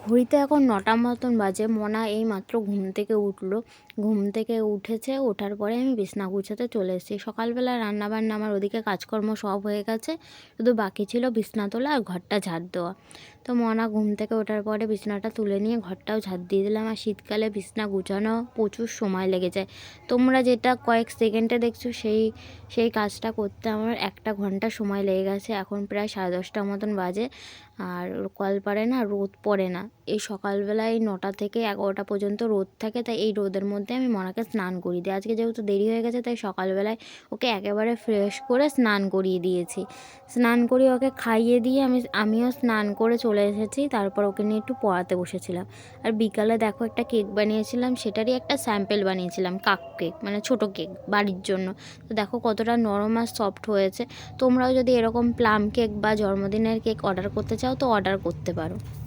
ঘড়িতে এখন ৯টা মতন বাজে। মনা এইমাত্র ঘুম থেকে উঠলো। ঘুম থেকে উঠেছে, ওঠার পরে আমি বিছানা গুছাতে চলে এসেছি। সকালবেলা রান্নাবান্না আমার ওদিকে কাজকর্ম সব হয়ে গেছে, শুধু বাকি ছিল বিছানা তোলা আর ঘরটা ঝাড় দেওয়া। তো মনা ঘুম থেকে ওঠার পরে বিছানাটা তুলে নিয়ে ঘরটাও ঝাড় দিয়ে দিলাম। আর শীতকালে বিছানা গুছানো প্রচুর সময় লেগে যায়। তোমরা যেটা কয়েক সেকেন্ডে দেখছো সেই কাজটা করতে আমার 1টা ঘন্টা সময় লেগে গেছে। এখন প্রায় 10:30টার মতন বাজে। আর কলপাড়ে না রোদ পড়ে না। এই সকালবেলায় 9টা থেকে 11টা পর্যন্ত রোদ থাকে, তাই এই রোদের মধ্যে আমি মনাকে স্নান করিয়ে দিই। আজকে যেহেতু দেরি হয়ে গেছে, তাই সকালবেলায় ওকে একেবারে ফ্রেশ করে স্নান করিয়ে দিয়েছি। স্নান করিয়ে ওকে খাইয়ে দিয়ে আমিও স্নান করে চলে এসেছি। তারপর ওকে নিয়ে একটু পড়াতে বসেছিলাম। আর বিকালে দেখো একটা কেক বানিয়েছিলাম, সেটারই একটা স্যাম্পেল বানিয়েছিলাম, কাপ কেক, মানে ছোটো কেক বাড়ির জন্য। তো দেখো কতটা নরম আর সফট হয়েছে। তোমরাও যদি এরকম প্লাম কেক বা জন্মদিনের কেক অর্ডার করতে চাও তো অর্ডার করতে পারো।